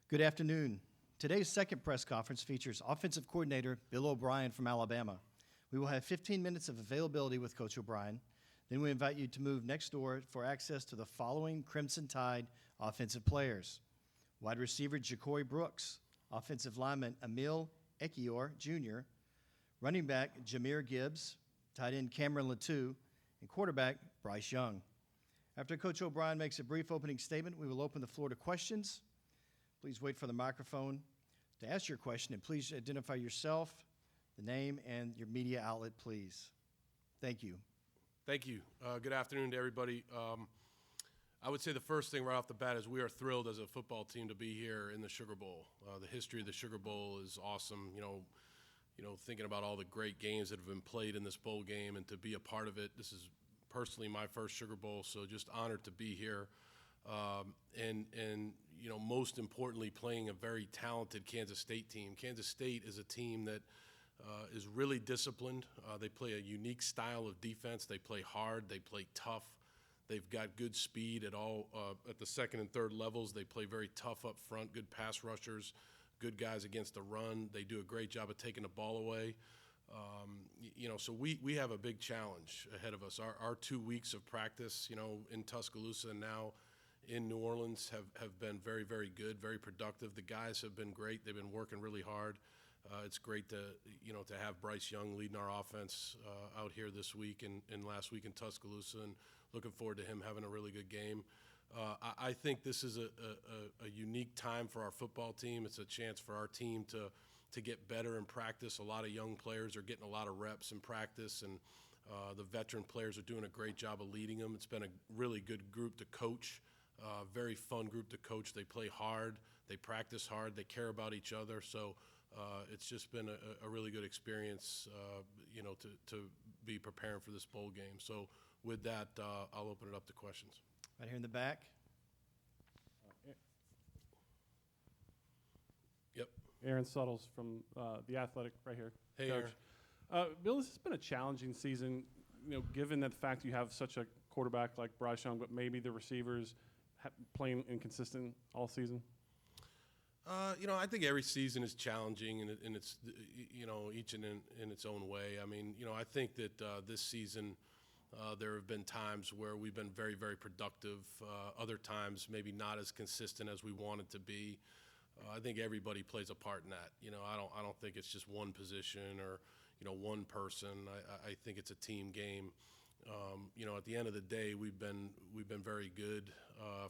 Good afternoon. Today's second press conference features offensive coordinator Bill O'Brien from Alabama. We will have 15 minutes of availability with Coach O'Brien. Then we invite you to move next door for access to the following Crimson Tide offensive players: wide receiver Ja'Cory Brooks, offensive lineman Emil Ekiyor Jr., running back Jahmyr Gibbs, tight end Cameron Latou, and quarterback Bryce Young. After Coach O'Brien makes a brief opening statement, we will open the floor to questions. Please wait for the microphone to ask your question, and please identify yourself, the name, and your media outlet, please. Thank you. Thank you. Good afternoon to everybody. I would say the first thing right off the bat is we are thrilled as a football team to be here in the Sugar Bowl. The history of the Sugar Bowl is awesome. Thinking about all the great games that have been played in this bowl game and to be a part of it. This is personally my first Sugar Bowl, so just honored to be here. Most importantly, playing a very talented Kansas State team. Kansas State is a team that is really disciplined. They play a unique style of defense. They play hard. They play tough. They've got good speed at the second and third levels. They play very tough up front, good pass rushers, good guys against the run. They do a great job of taking the ball away. So we have a big challenge ahead of us. Our 2 weeks of practice, in Tuscaloosa and now in New Orleans have been very, very good, very productive. The guys have been great. They've been working really hard. It's great to have Bryce Young leading our offense out here this week and last week in Tuscaloosa, and looking forward to him having a really good game. I think this is a unique time for our football team. It's a chance for our team to get better in practice. A lot of young players are getting a lot of reps in practice, and the veteran players are doing a great job of leading them. It's been a really good group to coach. Very fun group to coach. They play hard, they practice hard, they care about each other. So it's just been a really good experience, to be preparing for this bowl game. So with that, I'll open it up to questions. Right here in the back. Yep. Aaron Suttles from The Athletic right here. Hey, Coach. Aaron. Bill, this has been a challenging season, given that the fact you have such a quarterback like Bryce Young, but maybe the receivers playing inconsistent all season? I think every season is challenging, and it's each in its own way. I think that this season there have been times where we've been very, very productive. Other times maybe not as consistent as we wanted to be. I think everybody plays a part in that. I don't think it's just one position or one person. I think it's a team game. At the end of the day, we've been very good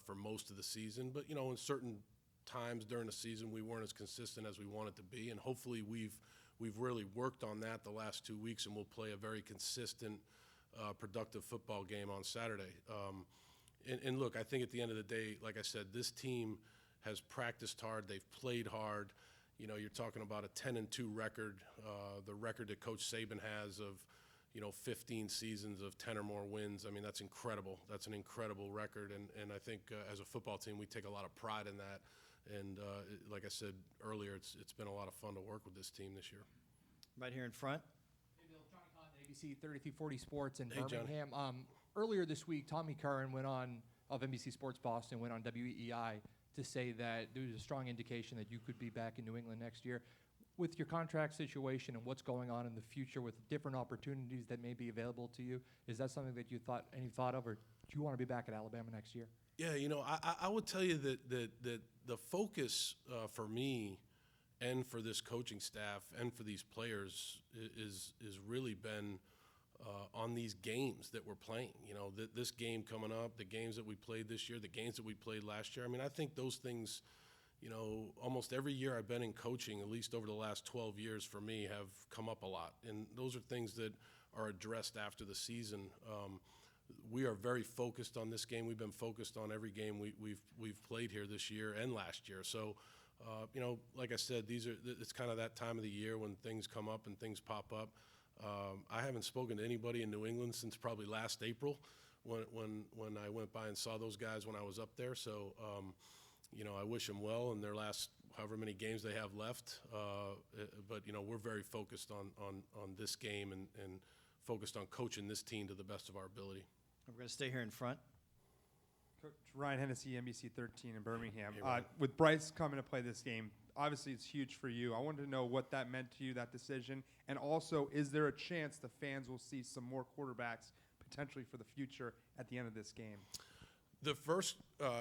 for most of the season, but in certain times during the season we weren't as consistent as we wanted to be, and hopefully we've really worked on that the last 2 weeks, and we'll play a very consistent, productive football game on Saturday. And look, I think at the end of the day, like I said, this team has practiced hard. They've played hard. You're talking about a 10-2 record, the record that Coach Saban has of 15 seasons of 10 or more wins. That's incredible. That's an incredible record, and I think as a football team, we take a lot of pride in that. And like I said earlier, it's been a lot of fun to work with this team this year. Right here in front. Hey, Bill, Johnny Cotton, ABC 3340 Sports in Hey, Birmingham. Earlier this week, Tommy Curran of NBC Sports Boston went on WEEI to say that there was a strong indication that you could be back in New England next year. With your contract situation and what's going on in the future with different opportunities that may be available to you, is that something that you thought of, or do you want to be back at Alabama next year? Yeah, I would tell you that the focus for me and for this coaching staff and for these players is really been on these games that we're playing. This game coming up, the games that we played this year, the games that we played last year. I think those things, almost every year I've been in coaching, at least over the last 12 years for me, have come up a lot. And those are things that are addressed after the season. We are very focused on this game. We've been focused on every game we've played here this year and last year. So, like I said, it's kind of that time of the year when things come up and things pop up. I haven't spoken to anybody in New England since probably last April when I went by and saw those guys when I was up there. So, I wish them well in their last however many games they have left. But we're very focused on this game and focused on coaching this team to the best of our ability. We're going to stay here in front. Coach Ryan Hennessy, NBC 13 in Birmingham. Hey, Ryan. With Bryce coming to play this game, obviously it's huge for you. I wanted to know what that meant to you, that decision, and also, is there a chance the fans will see some more quarterbacks potentially for the future at the end of this game? The first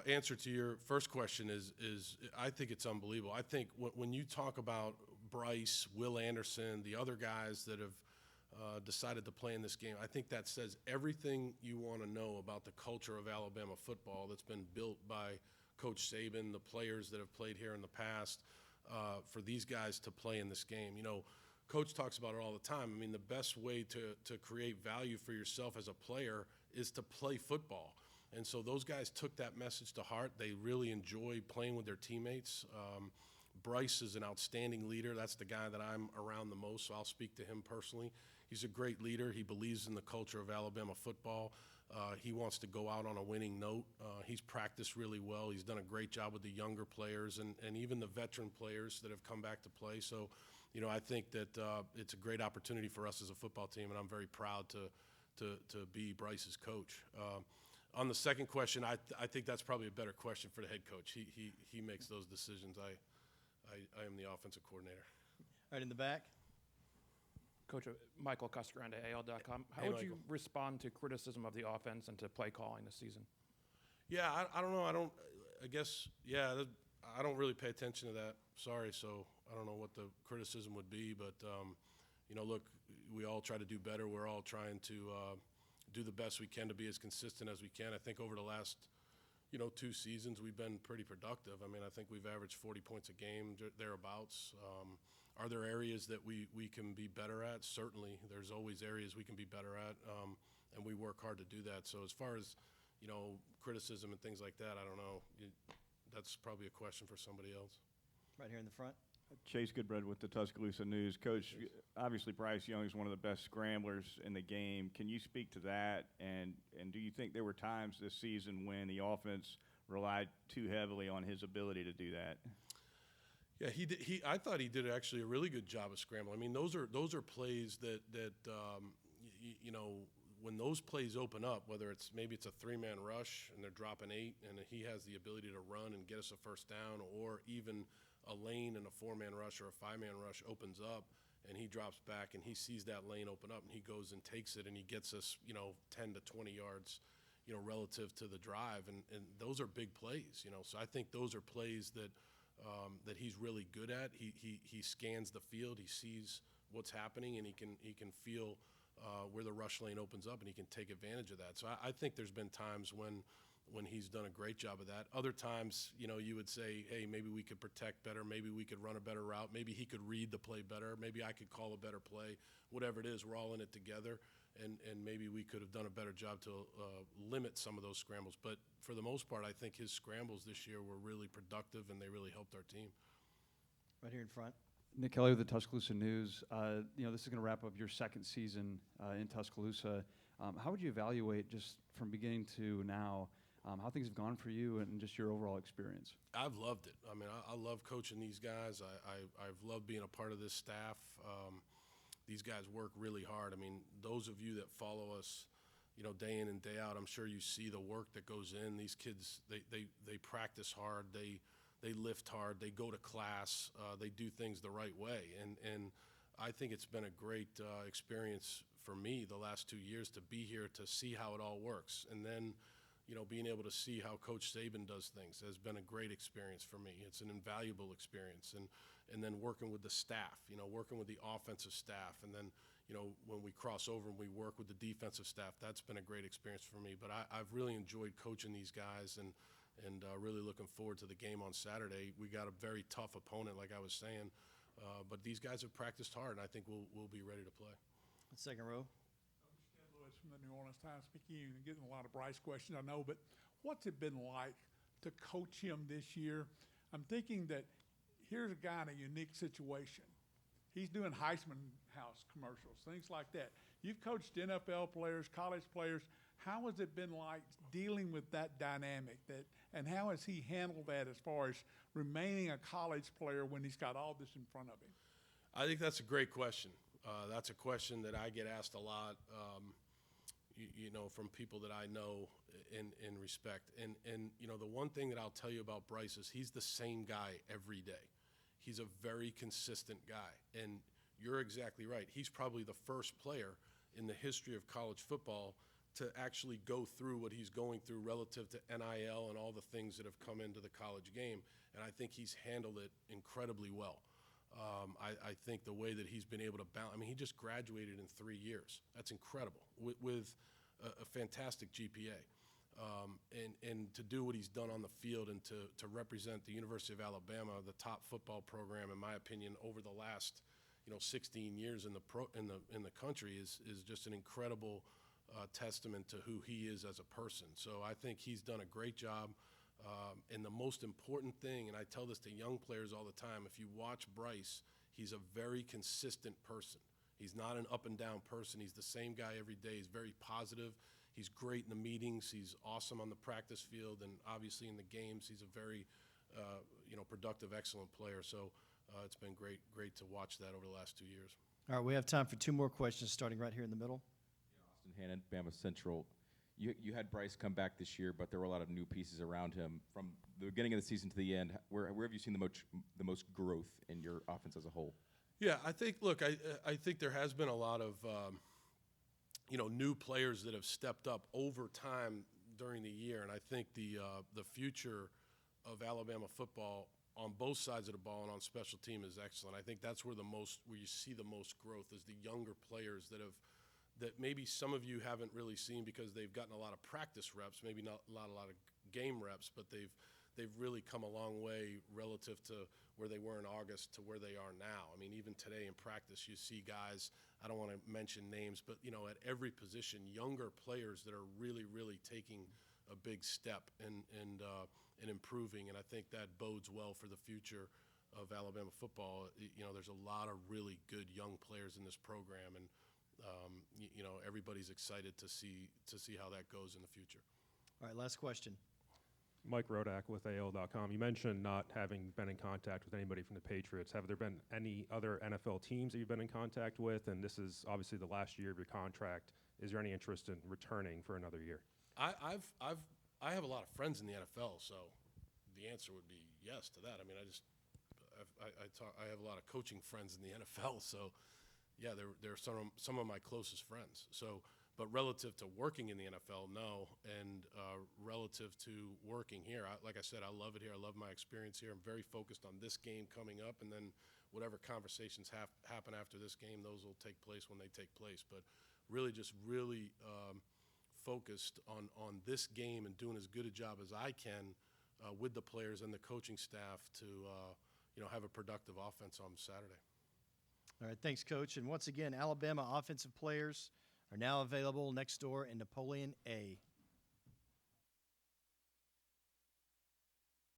answer to your first question is I think it's unbelievable. I think when you talk about Bryce, Will Anderson, the other guys that have decided to play in this game, I think that says everything you want to know about the culture of Alabama football that's been built by Coach Saban, the players that have played here in the past, for these guys to play in this game. You know, Coach talks about it all the time. I mean, the best way to create value for yourself as a player is to play football. And so those guys took that message to heart. They really enjoy playing with their teammates. Bryce is an outstanding leader. That's the guy that I'm around the most, so I'll speak to him personally. He's a great leader. He believes in the culture of Alabama football. He wants to go out on a winning note. He's practiced really well. He's done a great job with the younger players and even the veteran players that have come back to play. So, you know, I think that it's a great opportunity for us as a football team, and I'm very proud to be Bryce's coach. On the second question, I think that's probably a better question for the head coach. He makes those decisions. I am the offensive coordinator. Right in the back. Coach Michael Castrande, AL.com. How Hey, would you Michael. respond to criticism of the offense and to play calling this season? Yeah, I don't know. I guess, yeah, I don't really pay attention to that. Sorry, so I don't know what the criticism would be. But, you know, look, we all try to do better. We're all trying to do the best we can to be as consistent as we can. I think over the last, you know, 2 seasons, we've been pretty productive. I mean, I think we've averaged 40 points a game, thereabouts. Are there areas that we can be better at? Certainly. There's always areas we can be better at, and we work hard to do that. So as far as, you know, criticism and things like that, I don't know. That's probably a question for somebody else. Right here in the front. Chase Goodbread with the Tuscaloosa News. Coach, obviously Bryce Young is one of the best scramblers in the game. Can you speak to that? And do you think there were times this season when the offense relied too heavily on his ability to do that? Yeah, he did. I thought he did actually a really good job of scrambling. I mean, those are plays that you know, when those plays open up, whether maybe it's a 3-man rush and they're dropping 8, and he has the ability to run and get us a first down, or even a lane and a 4-man rush or a 5-man rush opens up and he drops back and he sees that lane open up and he goes and takes it and he gets us, you know, 10 to 20 yards, you know, relative to the drive. And those are big plays, you know. So I think those are plays that he's really good at. He scans the field, he sees what's happening, and he can feel where the rush lane opens up, and he can take advantage of that. So I think there's been times when he's done a great job of that. Other times, you know, you would say, hey, maybe we could protect better, maybe we could run a better route, maybe he could read the play better, maybe I could call a better play. Whatever it is, we're all in it together, and maybe we could have done a better job to limit some of those scrambles. But for the most part, I think his scrambles this year were really productive, and they really helped our team. Right here in front. Nick Kelly with the Tuscaloosa News. You know, this is going to wrap up your second season in Tuscaloosa. How would you evaluate, just from beginning to now, how things have gone for you and just your overall experience? I've loved it. I mean, I love coaching these guys. I've loved being a part of this staff. These guys work really hard. I mean, those of you that follow us, you know, day in and day out, I'm sure you see the work that goes in. These kids, they practice hard. They lift hard. They go to class. They do things the right way. And I think it's been a great experience for me the last 2 years to be here to see how it all works. And then, you know, being able to see how Coach Saban does things has been a great experience for me. It's an invaluable experience. And then working with the staff, you know, working with the offensive staff. And then, you know, when we cross over and we work with the defensive staff, that's been a great experience for me. But I've really enjoyed coaching these guys and really looking forward to the game on Saturday. We got a very tough opponent, like I was saying. But these guys have practiced hard, and I think we'll be ready to play. Second row. Ted Lewis from the New Orleans Times-Picayune, getting a lot of Bryce questions, I know, but what's it been like to coach him this year? I'm thinking that here's a guy in a unique situation. He's doing Heisman House commercials, things like that. You've coached NFL players, college players. How has it been like dealing with that dynamic, and how has he handled that as far as remaining a college player when he's got all this in front of him? I think that's a great question. That's a question that I get asked a lot. you know, from people that I know and respect. And you know, the one thing that I'll tell you about Bryce is he's the same guy every day. He's a very consistent guy. And you're exactly right. He's probably the first player in the history of college football to actually go through what he's going through relative to NIL and all the things that have come into the college game. And I think he's handled it incredibly well. I think the way that he's been able to balance, I mean, he just graduated in 3 years. That's incredible with a fantastic GPA. And to do what he's done on the field and to represent the University of Alabama, the top football program, in my opinion, over the last 16 years in the country is just an incredible testament to who he is as a person. So I think he's done a great job. And the most important thing, and I tell this to young players all the time, if you watch Bryce, he's a very consistent person. He's not an up and down person. He's the same guy every day. He's very positive. He's great in the meetings. He's awesome on the practice field, and obviously in the games, he's a very, productive, excellent player. So it's been great to watch that over the last 2 years. All right, we have time for 2 more questions, starting right here in the middle. Austin Hannon, Bama Central. You had Bryce come back this year, but there were a lot of new pieces around him. From the beginning of the season to the end, where have you seen the most growth in your offense as a whole? Yeah, I think there has been a lot of new players that have stepped up over time during the year, and I think the future of Alabama football on both sides of the ball and on special team is excellent. I think that's where you see the most growth is the younger players that maybe some of you haven't really seen because they've gotten a lot of practice reps, maybe not a lot of game reps, but they've really come a long way relative to where they were in August to where they are now. I mean, even today in practice, you see guys, I don't want to mention names, but at every position, younger players that are really, really taking a big step and improving, and I think that bodes well for the future of Alabama football. There's a lot of really good young players in this program, and everybody's excited to see how that goes in the future. All right, last question. Mike Rodak with AL.com. You mentioned not having been in contact with anybody from the Patriots. Have there been any other NFL teams that you've been in contact with? And this is obviously the last year of your contract. Is there any interest in returning for another year? I have a lot of friends in the NFL, so the answer would be yes to that. I mean, I have a lot of coaching friends in the NFL, so yeah, they're some of my closest friends. So, but relative to working in the NFL, no. And relative to working here, like I said, I love it here. I love my experience here. I'm very focused on this game coming up, and then whatever conversations happen after this game, those will take place when they take place. But really focused on this game and doing as good a job as I can with the players and the coaching staff to have a productive offense on Saturday. All right, thanks, Coach. And once again, Alabama offensive players are now available next door in Napoleon A.